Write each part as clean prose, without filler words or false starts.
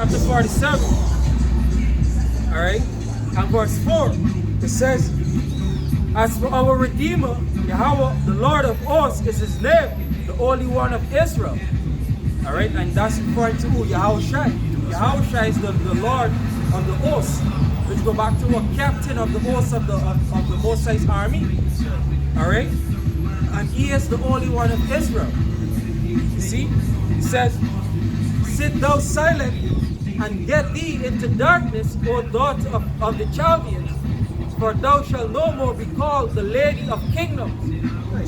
chapter 47. Alright? And verse 4, it says, as for our Redeemer, Yahweh, the Lord of hosts is his name, the Holy One of Israel. Alright, and that's referring to who? Yahawashi. Yahawashi is the Lord of the hosts, which go back to a captain of the hosts of the Masahch army. Alright? And he is the Holy One of Israel. You see? It says, sit thou silent and get thee into darkness, O daughter of the Chaldeans, for thou shalt no more be called the Lady of Kingdoms.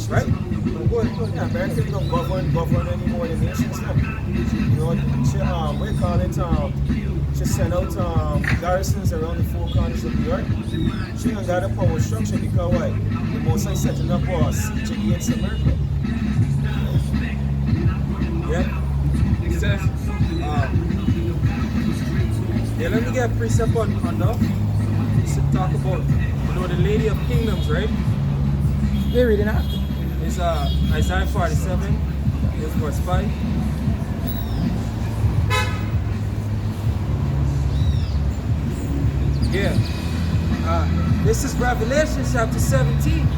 Right? Yeah, America don't govern anymore the nations. You know, we call it, she sent out garrisons around the four corners of the earth. She ain't got a power structure because why? The Masahch setting up a siege against America. Yeah. It says, yeah, let me get a precept on that. Just to talk about, you know, the Lady of Kingdoms, right? You're reading that? It's Isaiah 47, it's verse 5. Yeah. This is Revelation chapter 17.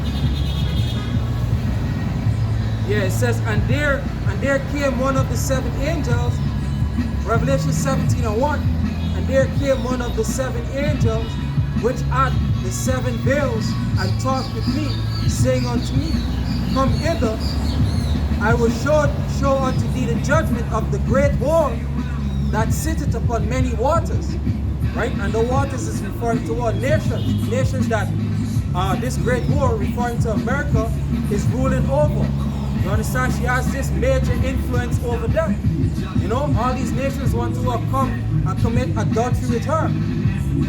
Yeah, it says, and there came one of the seven angels, Revelation 17:1, and there came one of the seven angels, which had the seven veils, and talked with me, saying unto me, come hither, I will show unto thee the judgment of the great war that sitteth upon many waters. Right? And the waters is referring to all nations. Nations that this great war, referring to America, is ruling over. You understand? She has this major influence over them. You know, all these nations want to come and commit adultery with her.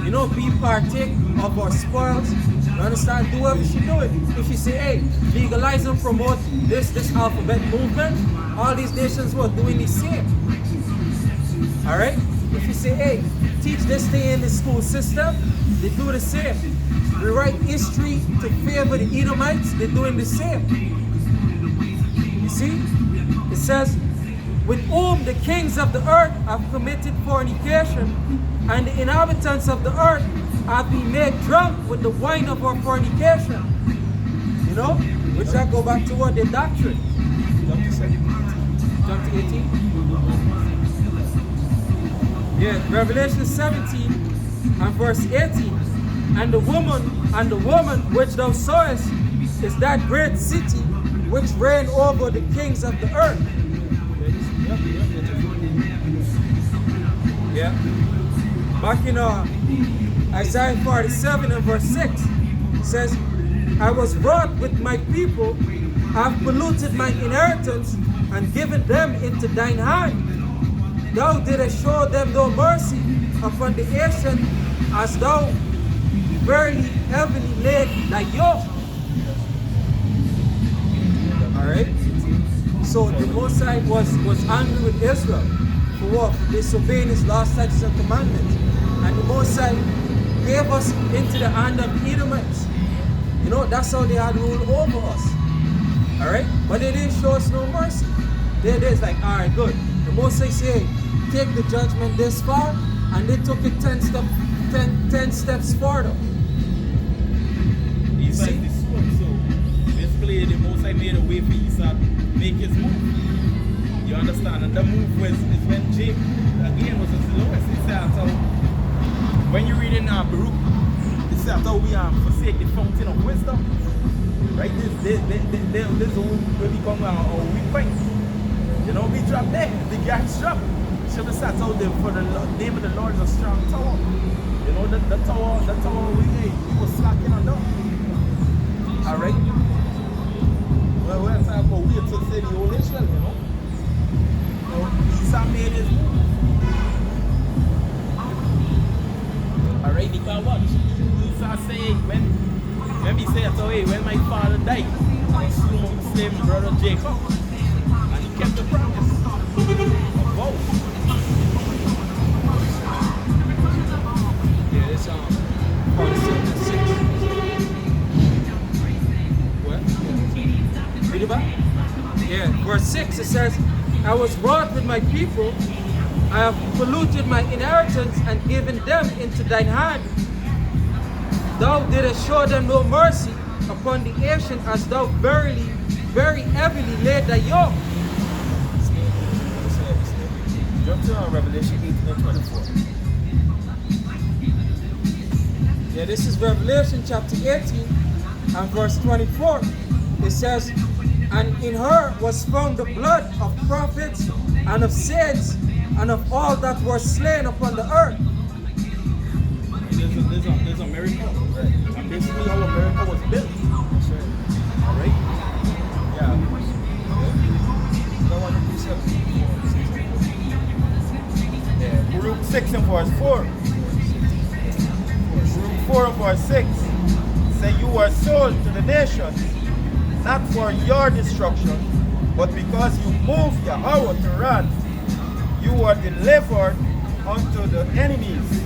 You know, be partake of her spoils. You understand? Do whatever she do it. If she say, hey, legalize and promote this alphabet movement, all these nations were doing the same. Alright? If you say, hey, teach this thing in the school system, they do the same. Rewrite history to favor the Edomites, they're doing the same. You see? It says, with whom the kings of the earth have committed fornication, and the inhabitants of the earth have been made drunk with the wine of our fornication. You know? Which that go back to what their doctrine. Jump to 18. Yeah, Revelation 17 and verse 18. And the woman which thou sawest is that great city which reign over the kings of the earth. Yeah. Back in Isaiah 47 and verse 6, it says, I was wroth with my people, have polluted my inheritance, and given them into thine hand. Thou didst show them no mercy upon the nation, as thou verily heavily laid thy yoke. Alright? So the Masahch was angry with Israel for what? For disobeying his law, statutes, and commandments. And the Masahch gave us into the hand of the Edomites. You know, that's how they had ruled over us. Alright? But they didn't show us no mercy. They're like, alright, good. The Masahch said, take the judgment this far, and they took it 10 steps further. He's like this one, so basically the Masahch made a way for Esau make his move. You understand? And the move is when Jacob again was the lowest. It says how when you read in Baruch, it says how we forsake the fountain of wisdom. Right? This will become our weak point. You know, we drop there, the guys drop. Should have sat out there for the name of the Lord is a strong tower. You know, the tower we was slacking on that. Alright? Well, we're talking about we to say the whole Israel, you know. Esau made his move. Alright, because what? Esau say when we say it, so hey, when my father died, I slew my slave brother Jacob. And he kept the promise. Whoa. Yeah, it's 47 and 6. What? Read it back? Yeah, verse 6 it says, I was wroth with my people, I have polluted my inheritance and given them into thine hand. Thou didst show them no mercy upon the nation, as thou very heavily laid thy yoke. Jump to Revelation 18 and 24. Yeah, this is Revelation chapter 18 and verse 24. It says, and in her was found the blood of prophets and of saints and of all that were slain upon the earth. There's a miracle, right? And basically how America was built. That's right. Alright? Yeah. No one yeah. Group 6 and verse 4. Group 4 and verse 6. Say you were sold to the nations, not for your destruction, but because you moved Yahawah to wrath, you were delivered unto the enemies.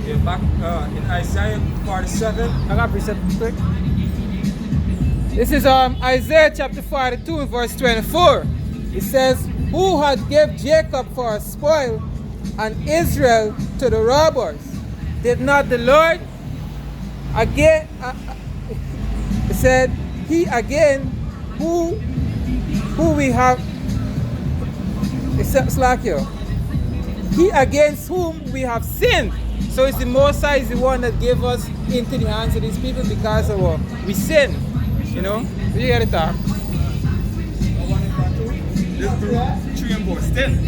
Yeah, back in Isaiah 47. I got precept quick. This is Isaiah chapter 42 and verse 24. It says, who had gave Jacob for a spoil and Israel to the robbers? Did not the Lord again, it said, he again, who we have, it's like you, he against whom we have sinned. So it's the Most High is the one that gave us into the hands of these people because of what we sinned. You know? You get it, talk. This group 3 and verse 10.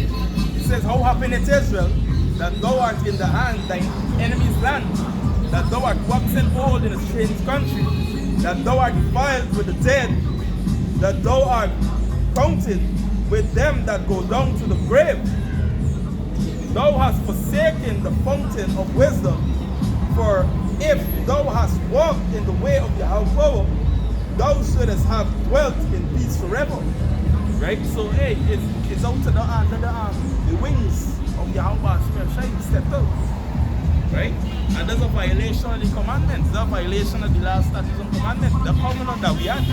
It says, how happened it Israel, that thou art in the hand thine enemy's land, that thou art waxen old in a strange country, that thou art defiled with the dead, that thou art counted with them that go down to the grave. Thou hast forsaken the fountain of wisdom, for if thou hast walked in the way of Yahweh, thou shouldest have dwelt in peace forever. Right? So, hey, it's out to the wings of Yahweh's Spirit shine stepped out. Right? And there's a violation of the commandments, there's a violation of the last statutes and commandments, the covenant that we had.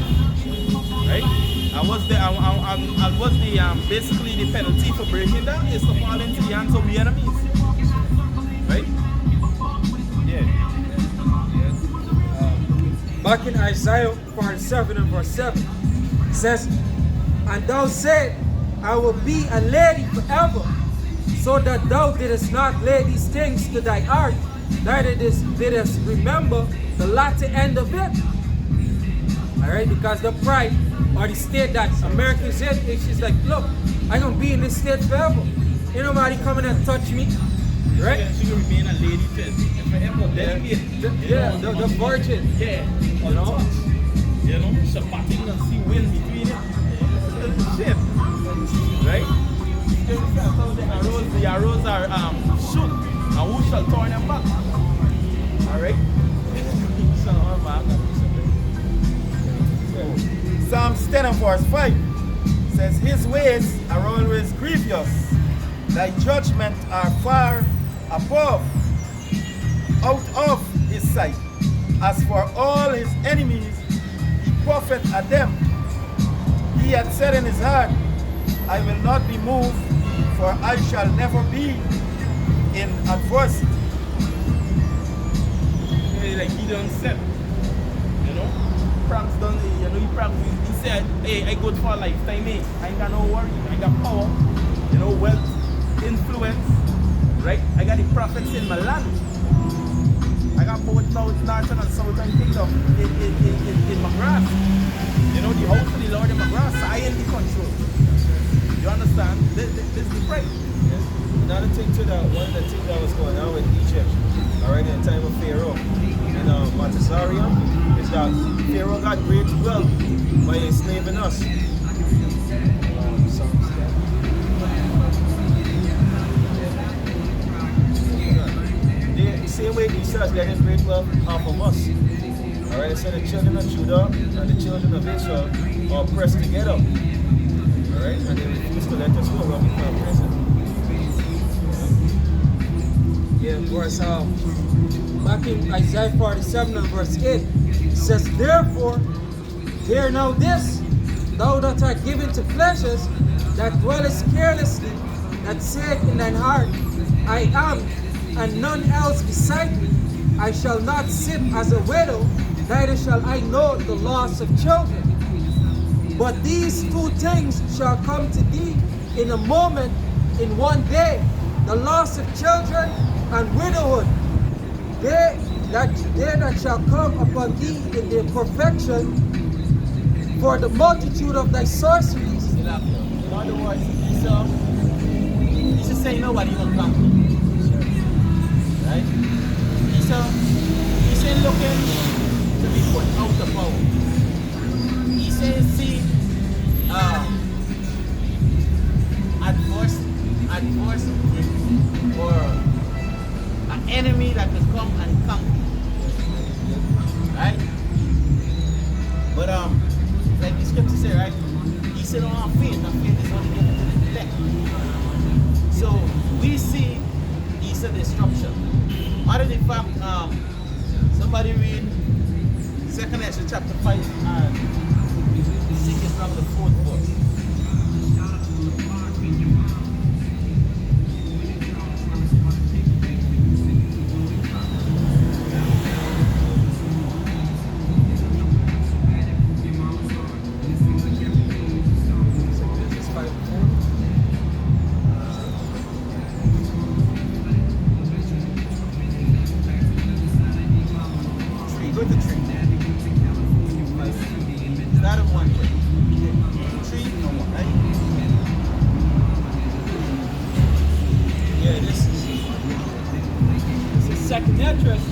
Right? And what's the basically the penalty for breaking that is to fall into the hands of the enemies. Right? Yeah. Back in Isaiah 47 and verse 7, it says, and thou said, I will be a lady forever, so that thou didst not lay these things to thy heart, neither didst remember the latter end of it. Alright, because the pride or the state that America is in, she's like, look, I'm going to be in this state forever. Ain't nobody coming and touch me. Right? Yeah, she will remain a lady forever. Yeah, the virgin. Yeah. You know? You know, Shabbating and see wind between it. Shit. Right? The arrows are shoot. And who shall turn them back? Alright? Psalms 10 and verse 5 says, his ways are always grievous, thy judgments are far above, out of his sight. As for all his enemies, he puffeth at them. He had said in his heart, I will not be moved, for I shall never be in adversity. Like he done said, you know, Frank's done, you know, he said, hey, I good for a lifetime, eh? I ain't got no worry, I got power, you know, wealth, influence, right? I got the prophets in my land. I got both northern and southern kingdom in my grass. You know, the house of the Lord in my grass, I in the control. You understand? This is the praise. Another thing too, that one of the things that was going on with Egypt, already in the time of Pharaoh, in Montessori, is that Pharaoh got great wealth by enslaving us. The same way Esau got his great wealth off of us. Alright, so the children of Judah and the children of Israel are pressed together. Alright, and they refuse to let us go when we come prison. Yeah, verse back in Isaiah 47 and verse 8, it says, therefore Hear now this, thou that art given to pleasures, that dwellest carelessly, that saith in thine heart, I am, and none else beside me. I shall not sit as a widow, neither shall I know the loss of children. But these two things shall come to thee in a moment, in one day, the loss of children and widowhood. They that shall come upon thee in their perfection, for the multitude of thy sorceries. In other words, he's just saying nobody will come. Right? He's saying looking to be put out of power. He says, see, adversity or an enemy that will come and conquer. Right? But like the scripture say, right? He said on our faith, and faith is only given to the elect. So we see it's a destruction. Other than fact, somebody read 2nd Ezra chapter 5 and I think it's from the 4th verse.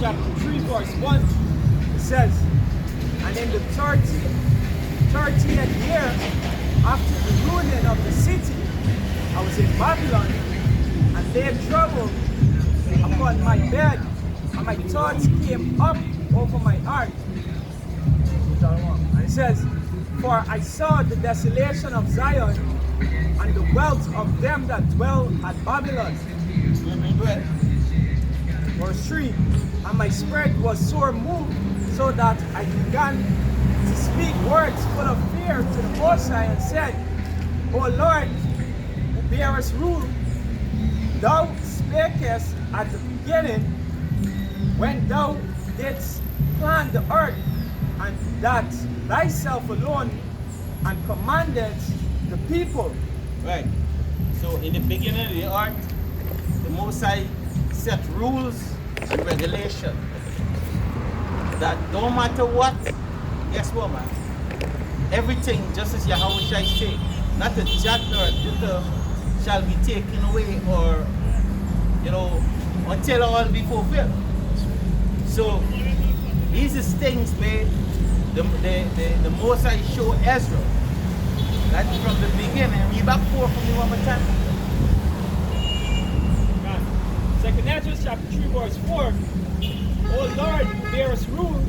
Chapter 3 verse 1, it says, and in the 13th year after the ruining of the city, I was in Babylon, and lay troubled upon my bed, and my thoughts came up over my heart. And it says, for I saw the desolation of Zion, and the wealth of them that dwell at Babylon. Verse 3, and my spirit was sore moved, so that I began to speak words full of fear to the Most High, and said, O Lord, who bearest rule, thou spakest at the beginning, when thou didst plan the earth, and that thyself alone, and commandedst the people. Right. So in the beginning of the earth, the Most High set rules and regulation that no matter what, guess what, man? Everything, just as Yahweh say, not a jot nor a tittle shall be taken away, or until all be fulfilled. So these is things where the Most High show Ezra that from the beginning. Read back 4 from me one more time. 2nd Ezra chapter 3 verse 4, O Lord, who bearest rule,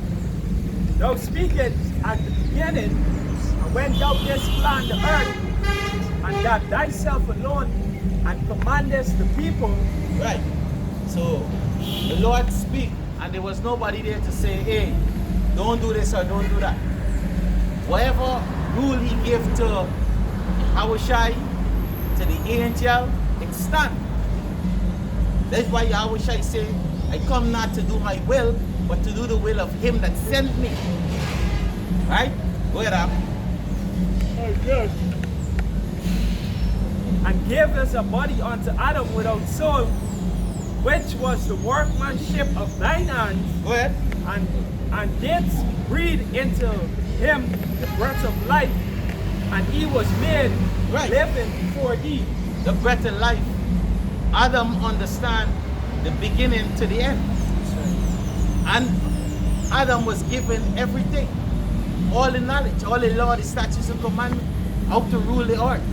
thou speakest at the beginning, and when thou didst plan the earth, and that thyself alone, and commandest the people. Right. So the Lord speak, and there was nobody there to say, hey, don't do this or don't do that. Whatever rule he gave to Yahweh, to the angel, it stand. That's why Yahweh say, I come not to do my will, but to do the will of him that sent me. Right? Go ahead, Ab. Oh, good. And gave us a body unto Adam without soul, which was the workmanship of thine hands. Go ahead. And didst breathe into him the breath of life, and he was made living before thee. The breath of life. Adam understand the beginning to the end. And Adam was given everything. All the knowledge, all the law, the statutes and commandments, how to rule the earth.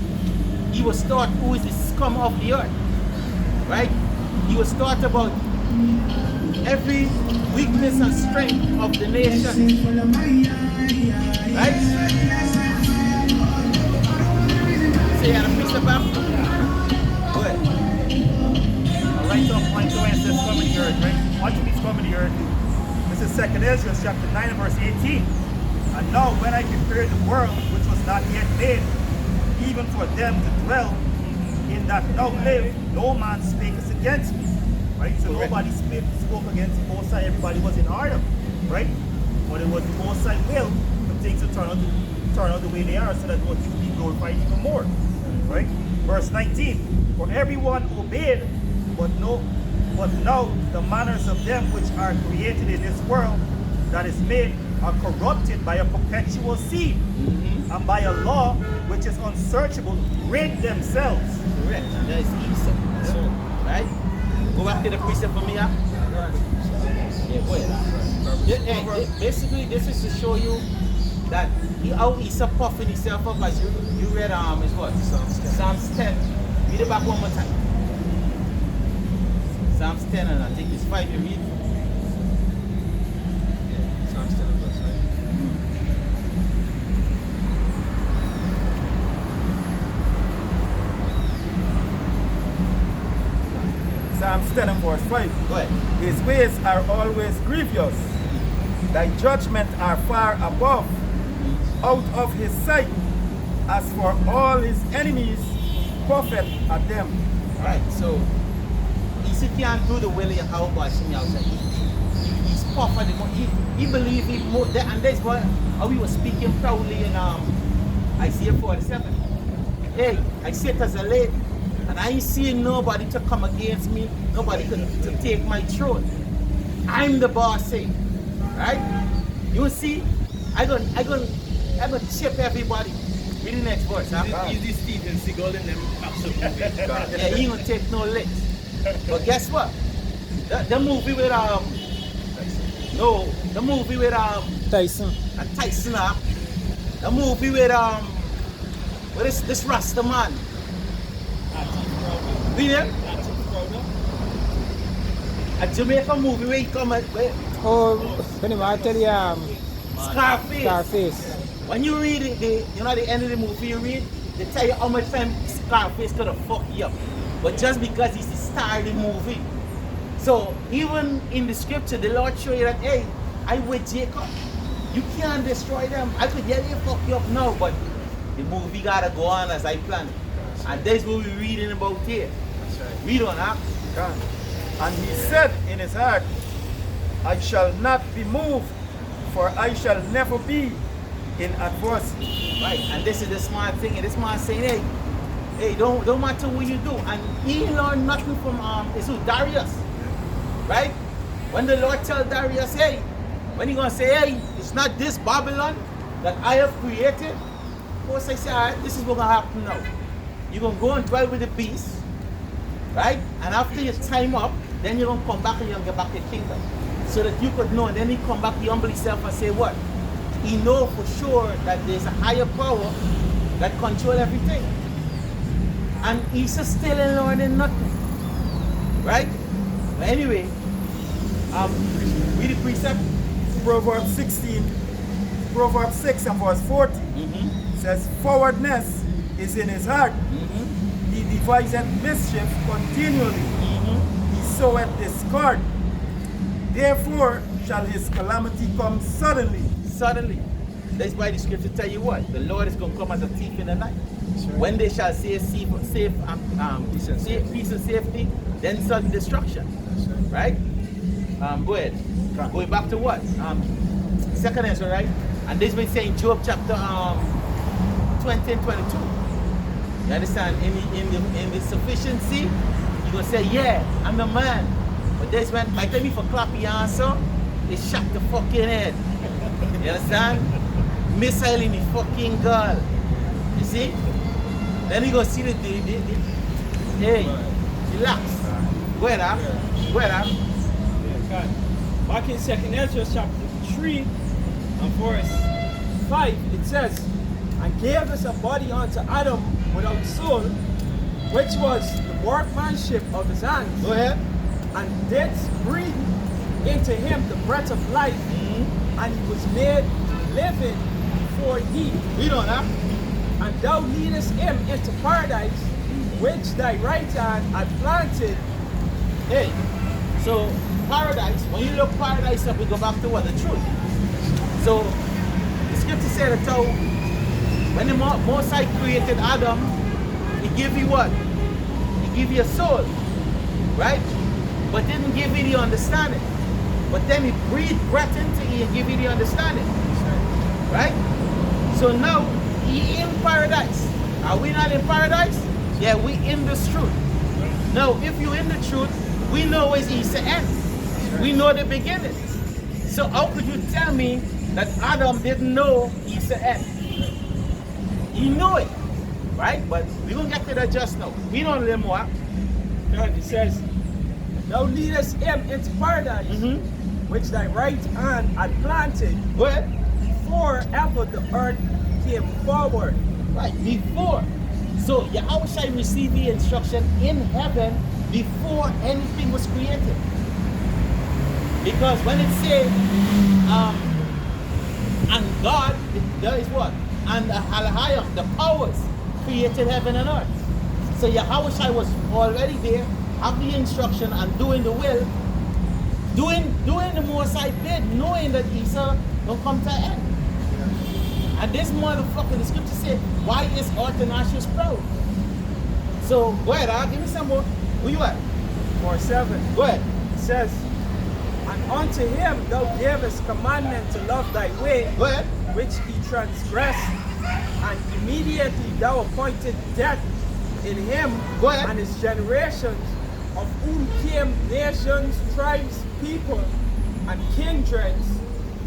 He was taught who is the scum of the earth. Right? He was taught about every weakness and strength of the nation. Right? So you had a piece of Bible? Good. Right up point 2 and says come in the earth, right? What means come in the earth? This is 2nd Ezra chapter 9 verse 18. I And now when I prepared the world which was not yet made, even for them to dwell in that now live, no man spaketh against me. Right? So nobody spoke against the Most High, everybody was in order. Right? But it was the Most High will for things to turn out the way they are so that what you be glorified even more. Right? Verse 19. For everyone obeyed, but now the manners of them which are created in this world that is made are corrupted by a perpetual seed, and by a law which is unsearchable, rid themselves. Correct. And that is Esau. Right? Go back to the precept for me, huh? Yeah, go ahead. Basically, this is to show you that how Esau puffing himself up, as you read is what? Psalms 10. Read it back one more time. Psalms 10 and I think it's 5 you read. Yeah, Psalms 10 verse 5. Psalms 10 and verse 5. Go ahead. His ways are always grievous. Thy judgments are far above, out of his sight. As for all his enemies, puffeth at them. Right, so Esau can't do the will of Yahweh Banyamyan. He's puffing the money. He believes he more, and that's why we were speaking proudly in Isaiah 47. Hey, I sit as a lady, and I ain't seeing nobody to come against me, nobody to take my throne. I'm the boss, say, right? You see, I gonna chip everybody. Read the next verse, huh? Is this Steven Seagal in them action movie? Yeah, he ain't gonna take no licks. But guess what? The movie with the movie with Tyson. Tyson, the movie with what is this Rasta man? Read it? A Jamaica movie where he come at Oh, when I tell you, Scarface. Scarface. When you read it, you know the end of the movie you read, they tell you how much time Scarface could have fucked you up. But just because he's the star of the movie. So even in the scripture, the Lord show you that, hey, I with Jacob. You can't destroy them. I could get you fuck you up now, but the movie gotta go on as I planned. And that's what we're reading about here. That's right. Read on, huh? And he said in his heart, I shall not be moved, for I shall never be in adversity. Right, and this is the smart thing, and this man saying, hey, don't matter what you do. And he learned nothing from it's who Darius. Right? When the Lord tell Darius, hey, when he gonna say, hey, it's not this Babylon that I have created, of course I say, alright, this is what's gonna happen now. You're gonna go and dwell with the beast, right? And after your time up, then you're gonna come back and you're gonna get back your kingdom. So that you could know, and then he come back, he humble himself and say what? He know for sure that there's a higher power that control everything. And he's still learning nothing. Right? But anyway, read the precept. Proverbs 16, Proverbs 6 and verse 40 says, forwardness is in his heart. He deviseth mischief continually. He soweth discord. Therefore shall his calamity come suddenly. Suddenly. That's why the scripture tell you what? The Lord is going to come as a thief in the night. Right. When they shall say peace and safety, then sudden destruction. Right? Go ahead. Going back to what? Second answer, right? And this is saying Job chapter 20 and 22. You understand? In the sufficiency, you're going to say, yeah, I'm the man. But this when by the time you for clap your answer, they shot the fucking head. You understand? Missile in the fucking girl. You see? Then you go see the hey, relax. Go ahead, Go ahead, Back in 2nd Ezra chapter 3 and verse 5, it says, and gave us a body unto Adam without soul, which was the workmanship of his hands. Go ahead. And didst breathe into him the breath of life, and he was made living before thee. Read on, And thou leadest him into paradise, which thy right hand had planted. Hey, so paradise, when you look paradise up, we go back to what? The truth. So, the scripture said that when the Most High created Adam, he gave you what? He gave you a soul, right? But didn't give you the understanding. But then he breathed breath into you and give you the understanding, right? So now he in paradise. Are we not in paradise? Yeah, we in this truth. Now, if you in the truth, we know where it's the end. We know the beginning. So how could you tell me that Adam didn't know it's the end? He knew it, right? But we're going to get to that just now. We don't know more. God, it says, thou leadest him into paradise, which thy right hand had planted, What? before ever the earth came forward. Right, before. So Yahweh received the instruction in heaven before anything was created. Because when it says, and God, there is what? And Ahyawah, the powers, created heaven and earth. So Yahweh was already there, have the instruction and doing the will, doing the Most High bid, knowing that Esau don't come to an end. And this motherfucker, the scripture said, why is Arthanacius proud? So, go ahead, give me some more. Where you at? Verse 7. Go ahead. It says, and unto him thou gavest commandment to love thy way, Go ahead. which he transgressed, and immediately thou appointed death in him Go ahead. and his generations, of whom came nations, tribes, people, and kindreds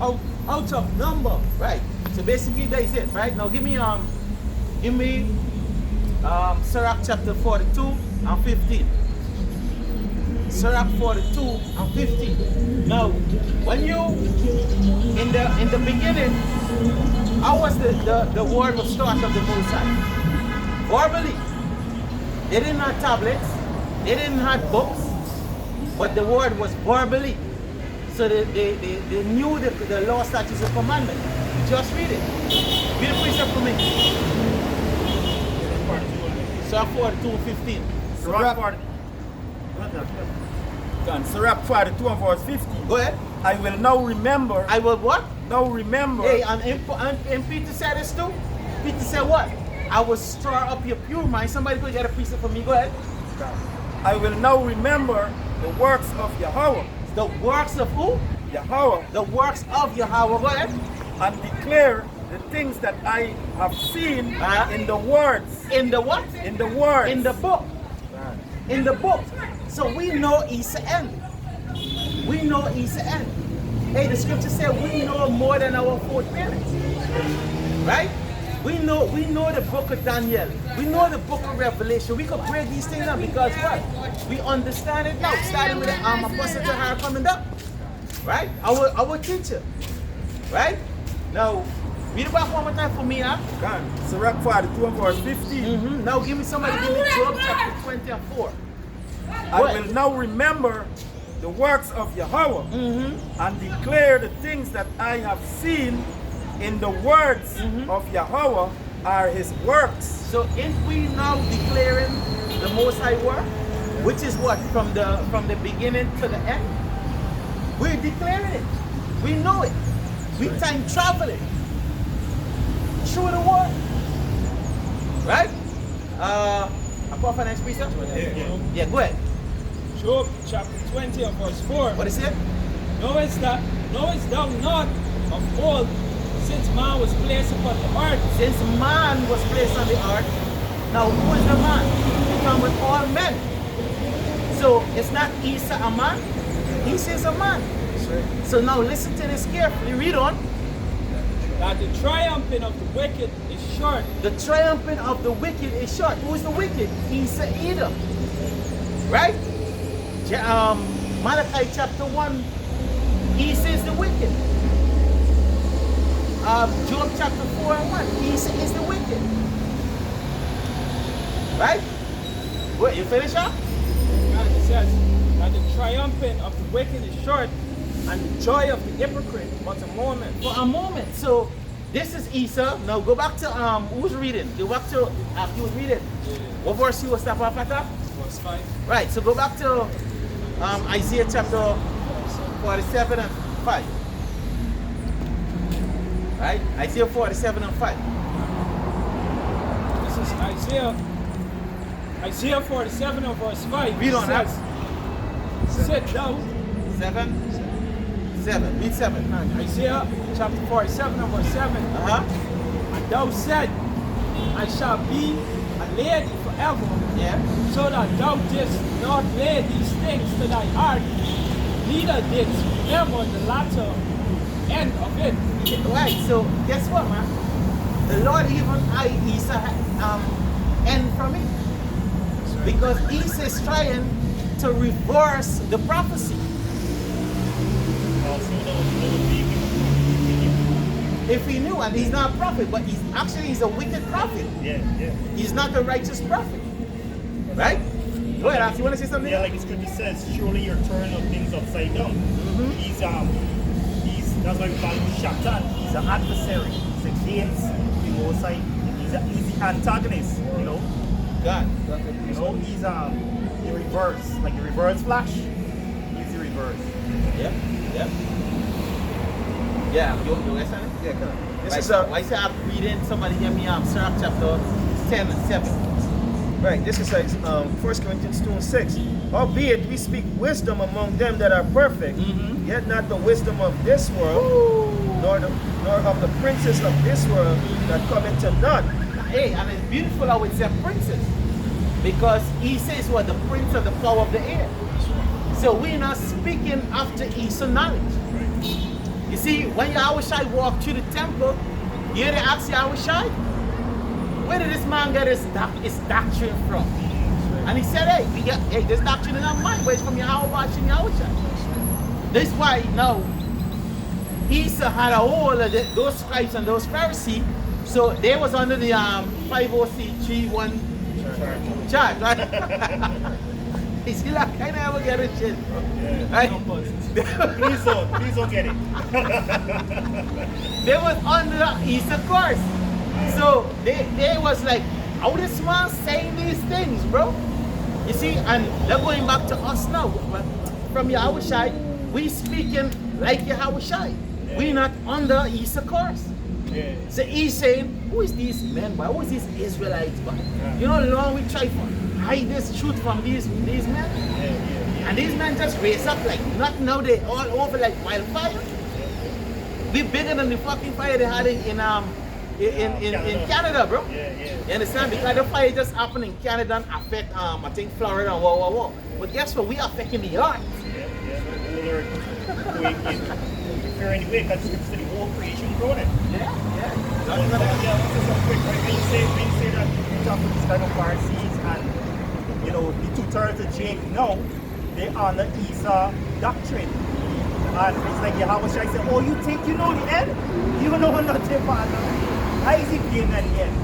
out of number. Right. So basically that is it, right? Now give me Sirach chapter 42 and 15. Sirach 42 and 15. Now, when you in the beginning, how was the word of start of the Most High? Verbally. They didn't have tablets, they didn't have books, but the word was verbally. So they knew the law, statutes, and commandment. Just read it. Read the precept for me. Sirach 42 and 15. Sirach 42 and verse 15. Go ahead. I will now remember. I will what? Now remember. Hey, and Peter said this too. Peter said what? I will stir up your pure mind. Somebody could get a precept for me. Go ahead. I will now remember the works of Yahweh. The works of who? Yahweh. The works of Yahweh. Go ahead. And declare the things that I have seen in the words. In the what? In the words. In the book. In the book. So we know it's the end. We know it's the end. Hey, the scripture said we know more than our foreparents. Right? We know the book of Daniel. We know the book of Revelation. We could break these things down because what? We understand it now. Starting with the Apostle Tahar coming up. Right? Our teacher. Right? Now, read it back one more time for me, huh? Sirach 42 and verse 15. Now give me somebody, give me Job chapter 20 and 4. I will now remember the works of Yahweh and declare the things that I have seen in the words of Yahweh are his works. So if we now declaring the Most High work, which is what? From the beginning to the end? We're declaring it. We know it. We time traveling through the world. Right? I call for next precept? Yeah, go ahead. Job chapter 20 and verse 4. What is it? Knowest thou not of old, since man was placed upon the earth? Since man was placed on the earth, now who is the man? He come with all men. So it's not Isa a man, Isa is a man. So now listen to this carefully. Read on. That the triumphing of the wicked is short. The triumphing of the wicked is short. Who is the wicked? Isa Edom. Right? Malachi chapter 1, Isa is the wicked. Job chapter 4 and 1, Isa is the wicked. Right? What, you finish up? God, it says that the triumphing of the wicked is short, and the joy of the hypocrite but a moment. For a moment. So this is Isa. Now go back to who's reading? Go back to you was reading. What verse you was stop off at that? Verse 5. Right. So go back to Isaiah chapter 47 and 5. Right? Isaiah 47 and 5. This is Isaiah 47 and verse 5. Read on that. Sit down. 7. Read 7. Isaiah chapter 47 and verse 7. And thou said, I shall be a lady forever, Yeah. so that thou didst not lay these things to thy heart, neither didst remember the latter end of it. Right, so guess what, man? The Lord even Isa end from it. Because Isa is trying to reverse the prophecy. If he knew, and he's not a prophet, but he's a wicked prophet. Yeah. He's not a righteous prophet. Right? Go ahead, Alex, you want to say something? Yeah, like the scripture says, surely you're turning things upside down. He's that's why we call him Shatan. He's an adversary. He's against the Most High. He's the antagonist, you know. God. You know, he's the reverse, like the reverse flash. He's the reverse. Yep. Yeah, you guys understand? Yeah, come on. This Right, is so I say I'm reading, somebody give me Sirach chapter 10 and 7. right. This is 1 Corinthians 2 and 6. Albeit we speak wisdom among them that are perfect, yet not the wisdom of this world, nor of the princes of this world that come into none. Hey, and it's beautiful how it says princess. Because he says what? The prince of the power of the air. So we're not speaking after Isa knowledge. You see, when Yahushai walked through the temple, you hear they ask Yahushai, where did this man get his doctrine from? And he said, hey, this doctrine is not mine, but it's from Yahweh and Yahushai. This is why now Isa had a hold of those scribes and those Pharisees, so they was under the 50331 charge, right? You see, like, I never get a shit. Right? Please don't get it. They was under the Easter course. So they was like, how this man saying these things, bro? You see, and they're going back to us now. From Yahushai, we speaking like Yahushai. We not under Easter course. So he's saying, who is these men, boy? Who is these Israelites, boy? You know how long we try to hide this truth from these men? And these men just raise up like nothing now, they all over like wildfire. We bigger than the fucking fire they had in Canada, bro. You understand? Because the fire just happened in Canada and affect I think Florida and wah. But guess what? We are affecting the earth. Anyway, because the whole creation grown it. Yeah. Let's say something quick, right? When you say that you talk about this kind of Pharisees and, you know, the 2/3 of Jake, no, they are the Isa doctrine. And it's like Yahushua said, oh, you think you know the end? You don't know nothing about it. How is it being at the end?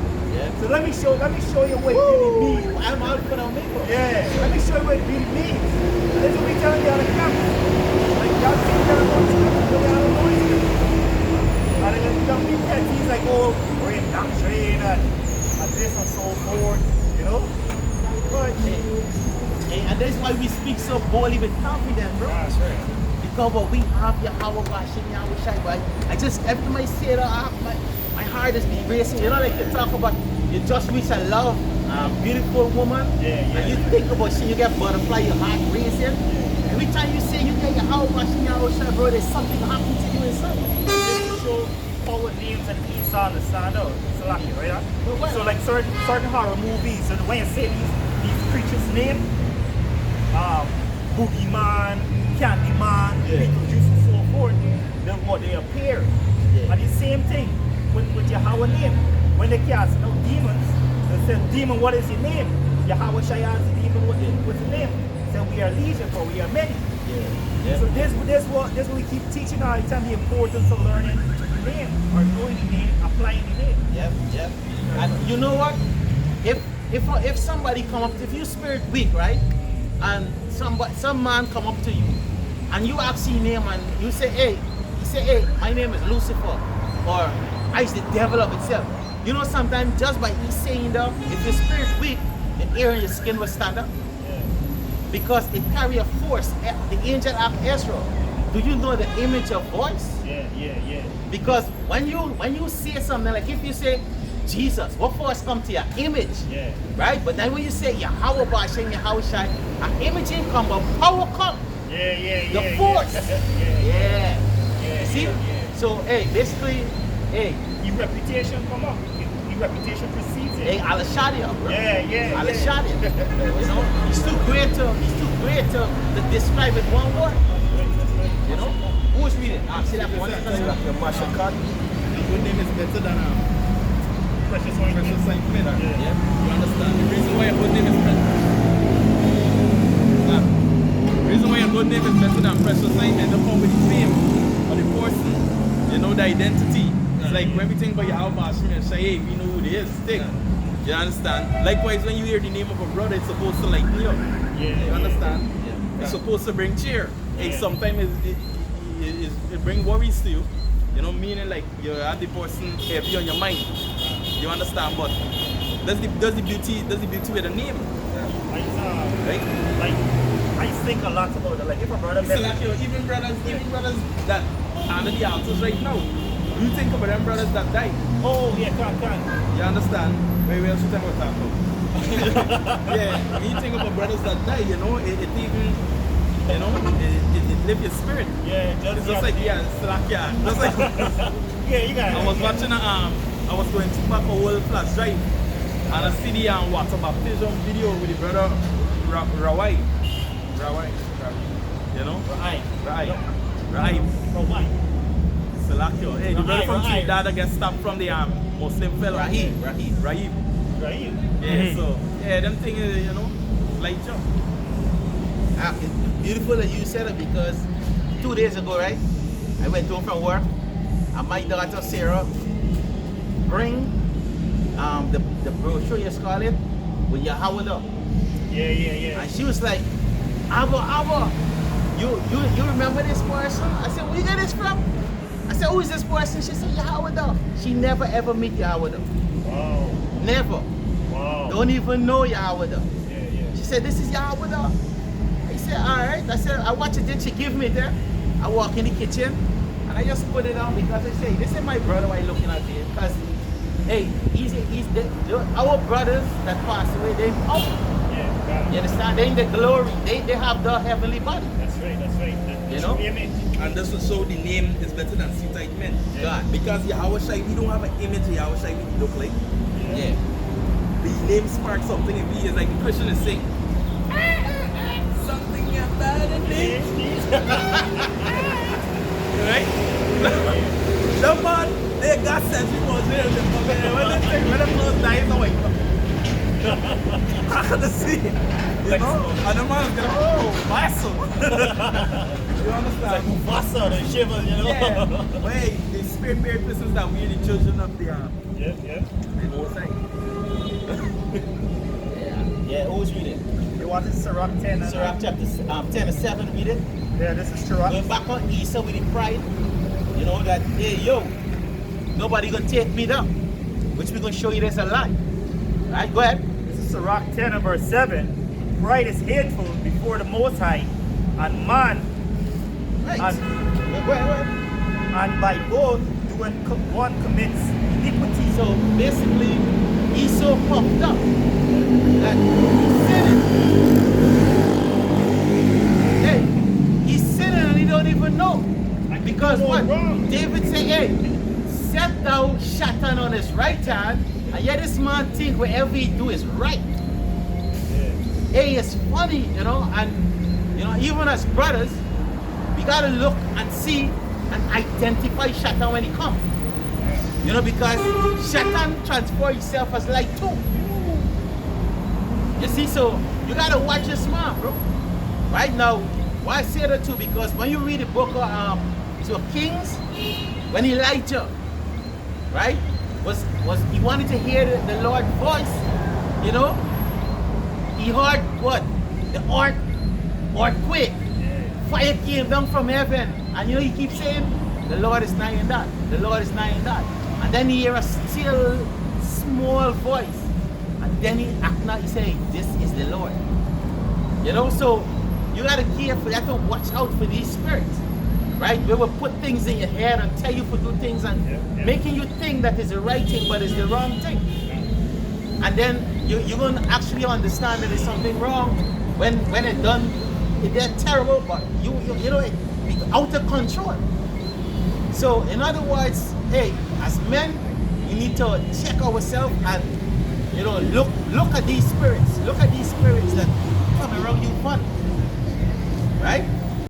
So let me show you what it really means. I'm out for them, Yeah, let me show you what it really means. This is what we telling you on the campus. Like y'all see y'all don't know it. And then some people that he's like, oh, we're in doctrine and this and so forth, you know? But and that's why we speak so boldly with confidence, bro. that's right. Because what we have Yahweh Banyamyan, boy. I just every time I say that, my heart is being racing. You know, like they talk about you just reach a love, beautiful woman, and you think about shit, you get butterfly, your heart racing. Every time you say you get Yahweh Banyamyan, bro, there's something happening to you inside. This to show power names and Isa understand out. It's lucky, right? So like certain horror movies, so when you say these creatures' name, Boogeyman, Candyman, Beetlejuice and so forth, then what they appear. And the same thing with Yahweh name. When they cast out demons, they say, demon, what is your name? Yahweh Shai asks the demon, what's your name? They say, we are legion, for we are many. So this what we keep teaching all the time, the importance of learning the name, or knowing the name, applying the name. Yep. And you know what? If somebody come up, if you spirit weak, right? And some man come up to you and you ask his name and you say, hey, he say, hey, my name is Lucifer, or I is the devil of itself. You know, sometimes just by he saying that, if your spirit weak, the hair in your skin will stand up. Because it carry a force. The angel of Ezra, do you know the image of voice? Yeah. Because when you say something, like if you say Jesus, what first come to your image? Yeah. Right? But then when you say Yahweh Bashem, Yahweh Shai, an image ain't come, but power come. Yeah. The force. Yeah. See? So, hey, basically, hey, Your reputation come up. Your reputation precedes it. hey, Al-Shadia, bro. Yeah. Al-Shadia. You know, he's too great to describe it one word. You know? Who's reading? See that one? The Masahch. The good name is better than Precious precious ointment. ointment. Yeah. You understand? The reason why a good name is better. The reason why a good name is better than precious ointment, don't come with the name or the person. You know the identity. It's like when we think about Yahweh and say, hey, we know who it is, stick. You understand? Likewise, when you hear the name of a brother, it's supposed to like you. You understand? It's supposed to bring cheer. Hey, sometimes it bring worries to you. You know, meaning like you have the person heavy on your mind. You understand? But that's the beauty with the name. Right? Like, I think a lot about it. Like, if a brother So like, even brothers that under the altars right now, you think about them brothers that died. oh yeah, can. You understand? Very well, should talk about that. Yeah, when you think about brothers that die, you know, it even, you know, it lift your spirit. Yeah, It's just like, yeah, it's like, yeah. Just like, Yeah, you got it. I was watching I was going to back a whole flash drive and I see the water baptism video with the brother Rawai. You know? Right. Salakio. Hey, the brother from Trinidad that gets stopped from the Muslim fellow. Rahim. Right. Yeah, so yeah, them things, you know, like jump. It's beautiful that you said it because 2 days ago, right? I went home from work and my daughter Sarah bring the brochure, you call it, with YAHAWAH. Yeah. And she was like, Abba, you remember this person? I said, where you get this from? I said, who is this person? She said, YAHAWAH. She never ever meet YAHAWAH. Wow. Never. Wow. Don't even know YAHAWAH. Yeah. She said, this is YAHAWAH. I said, all right. I said, I watch it. Then she give me there. I walk in the kitchen and I just put it on because I say, this is my brother why looking at here. Because, hey, our brothers that passed away, they out. Yeah, got it. You understand? They in the glory. They have the heavenly body. That's right. You know? Image. And this will show the name is better than seed men. God. Because Yahweh Shai, we don't have an image of Yahweh Shai we look like. Yeah. The name sparks something in me. It's like the Christian is saying, something about a name. Right? The man, they got century was there. When the clothes die, it's like, I can see. You know? And the man's gonna, oh, muscle. You understand? Mufasa, the shivers, you know? Yeah. Wait, the spirit bearing persons that we are the children of the Yeah. the Most High. Yeah, who's reading? You want this Sirach 10? Sirach chapter 10 and 7, read it. Yeah, this is Sirach. Going back on Esau with the pride, you know that, hey, yo, nobody gonna take me down, which we're gonna show you there's a lie. Right, go ahead. This is Sirach 10 and verse 7. Pride is hateful before the Most High, and man, Right. and, Go ahead. and by both when one commits iniquity. So basically, Esau puffed up that he's sinning. Hey, he's sinning and he don't even know. Because what? David said, hey, set thou Satan on his right hand, and yet this man think whatever he do is right. Hey, it's funny, you know, and you know, even as brothers, we gotta look and see and identify Satan when he comes. You know, because Satan transforms himself as light too. You see, so you gotta watch this man, bro. Right now, why I say that too? Because when you read the book of Kings, when Elijah, right, was he wanted to hear the Lord's voice, you know, he heard what? The earthquake. Fire came down from heaven. And you know, he keeps saying, the Lord is nigh in that. The Lord is nigh in that. And then he hear a still small voice. And then he acknowledge, he say, this is the Lord. You know, so you gotta careful, you have to watch out for these spirits. right? We will put things in your head and tell you to do things and making you think that is the right thing, but it's the wrong thing. And then you're going to actually understand that there's something wrong when it's done. They're terrible, but you know it's out of control. So in other words, hey, as men, we need to check ourselves and look at these spirits. Look at these spirits that come around you fun. Right?